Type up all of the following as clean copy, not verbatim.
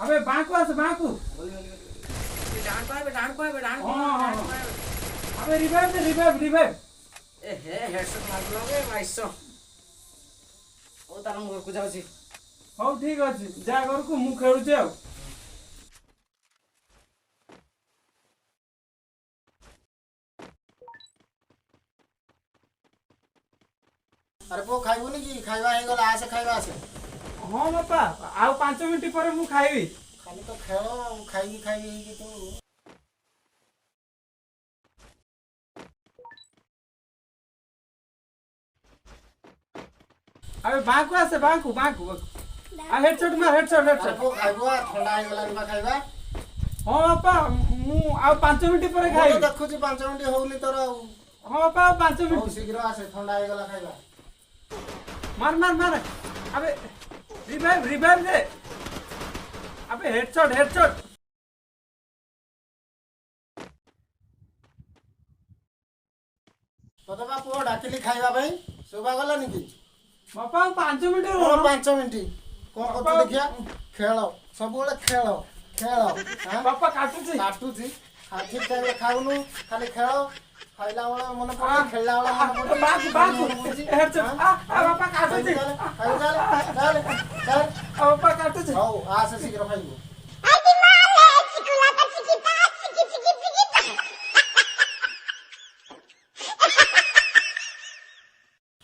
अबे बांकू आसे बांकू डांड को अबे रिवाइव ए हे हेडशॉट मार लगे माइसो ओ तार घर को जाउची हो ठीक अछि जा घर को मु खेलु छे अरे पो खाइबुनी कि खाइबा हे गला आसे खाइबा आसे हां बापा आउ 5 मिनिट पर मु खाइबी खाली तो खेलो खाइबी कि तू अबे बांकू आसे बांकू आ हेडशॉट पो खाइबो ठंडा हे गला निबा खाइबा हां बापा मु आउ 5 मिनिट पर खाइबी देखु छी 5 मिनिट होउनी तोर हां बापा 5 मिनिट शीघ्र आसे ठंडा हे गला खाइबा मार अबे रिवाइव दे अबे हेडशॉट तो बापू डाकिली खाइबा भाई शोभा गला निकी बापा 5 मिनिट और 5 मिनिट कोन करते देखिया खेल सब बेले खेल हां बापा काटू छी ठीक टाइम रे खाउनु खाली खेल खाइला वाला मन पड़े खेलला वाला मन पड़े बापू हेडशॉट आ बापा काटू छी चल बापा काटू छी हो आसे शीघ्र खाइबो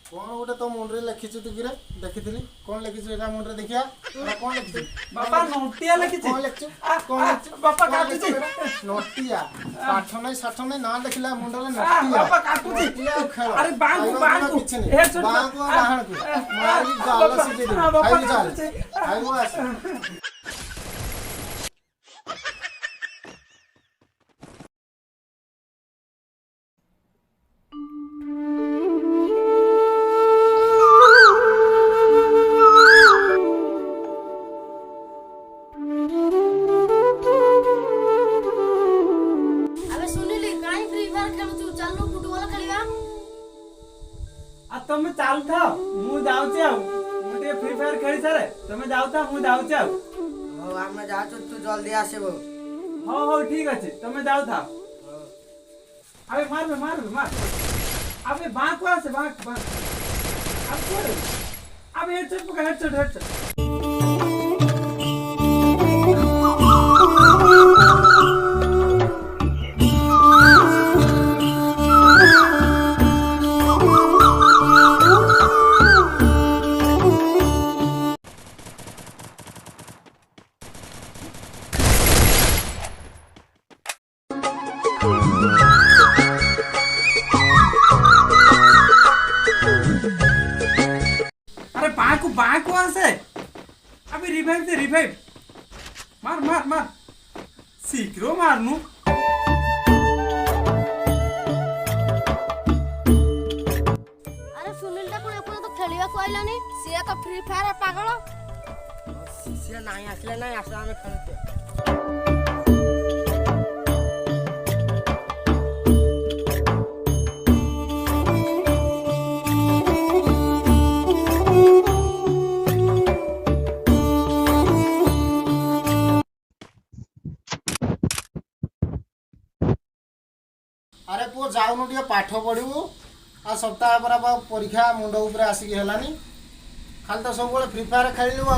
कौन गोटे तो मुंडरे लिखिछु तू किरे देखिथिली कौन लिखिछु एटा मुंडरे देखिया एटा कौन लिखिछु बापा नोटिया लिखिछु कौन लिखिछु बापा काटुछि नोटिया पाठ नै साठ नै ना देखिला मुंडरे नोटिया बापा काटुछि अरे बांकू किछ नै बांकू बाहर को मारी गाल से दे खाइ चल खाइबो आस तमे चाल था मु जाउची आ मुटे फ्री फायर खेली सारे तमे जाउ था मु जाउची आ हो आमे जाचो तू जल्दी आसेबो हो ठीक अछि तमे जाउ था अबे मार अबे बांकू आसे बांक अब छोड़ अबे हेडशॉट पकड़ हेडशॉट अरे बांकू आसे अबे रिवाइव मार शीघ्र मारनु अरे सुनील टा कोन अपन तो खेलिया को आइलानी सिया तो फ्री फायर पागल सिया नाही आसले नाही आसा आमे खेलते अरे पो जाउनु टिके पाठ पढिबु आ सप्ताह बराबर परीक्षा मुंड ऊपर आसी हेलानी खाली तो सब बेले फ्री फायर खेलिलु आ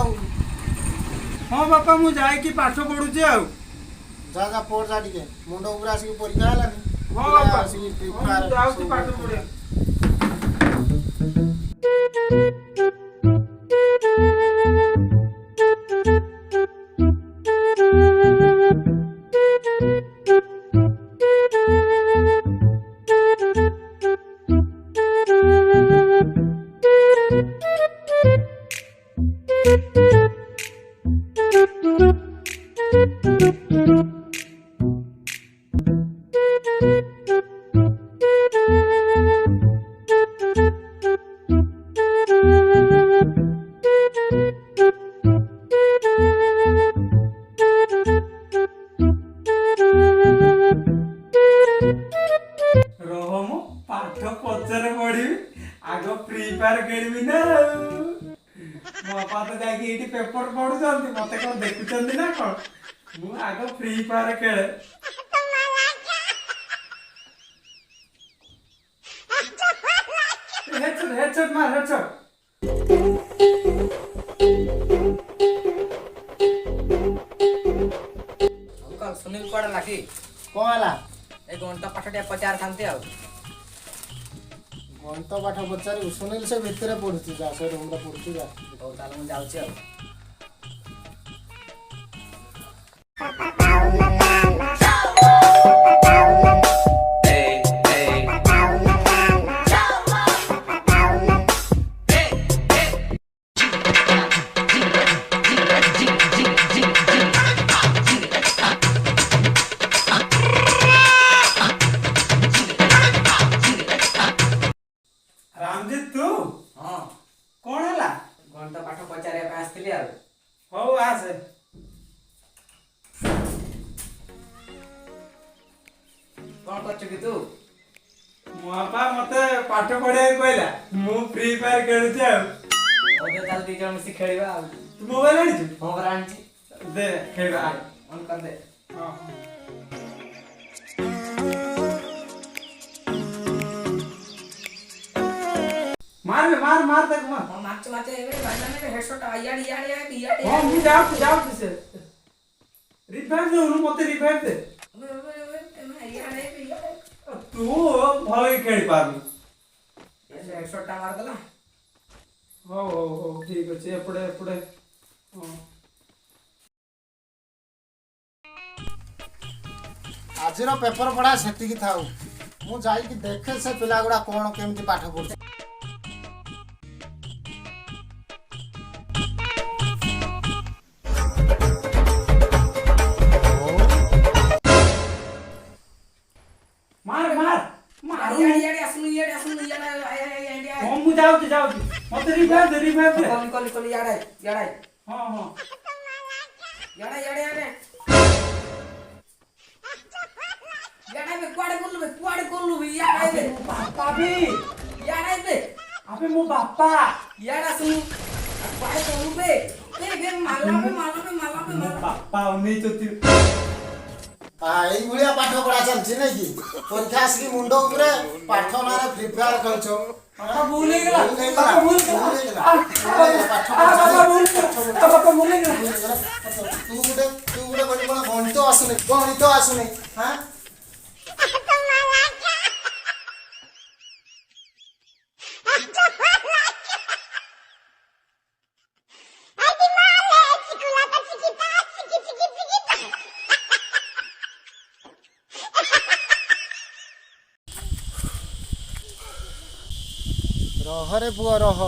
हां बापा मु जाय की पाठ पढुची आ जा पढ़ जा टिके मुंड ऊपर आसी परीक्षा हेलानी हां बापा आसी फ्री फायर जाउची पाठ पढे ମୋ ବାପା ତ ଯାଇକି ଏଇଠି ପେପର ପଢୁଛନ୍ତି ମତେ କଣ ଦେଖୁଛନ୍ତି ନା କଣ ମୁଁ ଆଗ ଫ୍ରି ଫାୟାର ଖେଳେ हेडशॉट मार हेडशॉट अंकल सुनील कुआडे लागी कौन है ए घंटा पाठटिया पचार थांती आउ गणित पाठ पचारि सुनील से भितर पढ़ुची जा से रूम रे पढ़ुची जा हौ ताले मु जाउची आउ रामजीत तू हां कौन है घंटा पाठ पचारे पे आस्तिली आउ हो आसे कोन करछ कि तू मो बापा मते पाठ पढ़े कहला मु फ्री फायर खेलुची आ ओदे ताल दी जण मिसी खेलिबा आउ तू मोबाइल आनिଛୁ हां बरा आनची दे खेलबा ऑन कर दे हां मार तक मार हां मारच मारच एबे भाईला ने हेडशॉट याड हां मु जाऊ से रिवाइव दे मते रिवाइव दे तू भले खेल पारनु हेडशॉट टा मार दला हो ठीक अछि एपड़े हां आजिर पेपर पढ़ा सेतिकी थाउ मु जाई कि देखे से पिला गुडा कोन केमती पाठ पढ़छ मार याड असनु याड हां मु जाऊ मते रिवाइव दे कल याड हां याड बे कुआडे कोल्लु बे याड बे बापा भी याड बे अबे मो बापा याड असनु कुआडे कोल्लु बे ए माला बे मो बापा उन्हीं चोती এই গুলিয়া পাঠ পড়া চলছি নাকি পরীক্ষা আসকি মুন্ড উপরে পাঠ নারে ফ্রি ফায়ার খেলছো बापा भूल गेला बापा भूल गेला बापा भूल गेला तू गुटे गणित आसुनी हां रह पुआ रह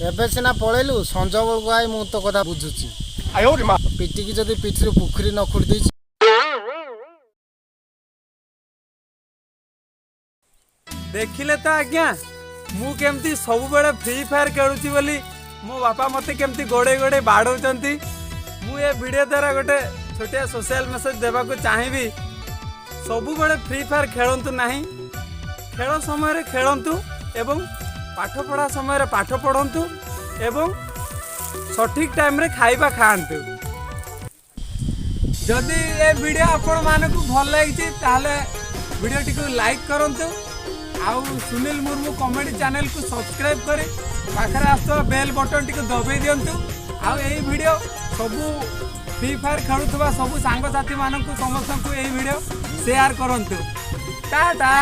एबे सिना पळेलु संज बेलू आई मु तो कथा बुझुची पिटिकी जदि पिठरू पुखरी न खुड़ दी देखिले तो आज्ञा मु केमती सब बेले फ्री फायर खेलुची बोली मो बापा मते केमती गोड़े गोड़े बाड़ौचंती मु ए वीडियो द्वारा गोटे छोटिया सोशल मेसेज देबा को चाहिबी सब बेले फ्री फायर खेलंतु नाही खेल समय खेलंतु एवं पाठ पढ़ा समय पाठ पढ़ंतु एवं सठिक टाइम रे खाइबा खाआंतु जदि ए वीडियो आपण मानकु भल लागिछि ताले वीडियो टिकु लाइक करंतु आउ सुनील मुर्मू कॉमेडी चैनल को सब्सक्राइब करी पाखरे आसो बेल बटन टिकु दबाई दियंतु आउ एही वीडियो सबु फ्री फायर खेलुथबा सबु सांग साथी मानकु समस्त को एही वीडियो शेयर करंतु टाटा।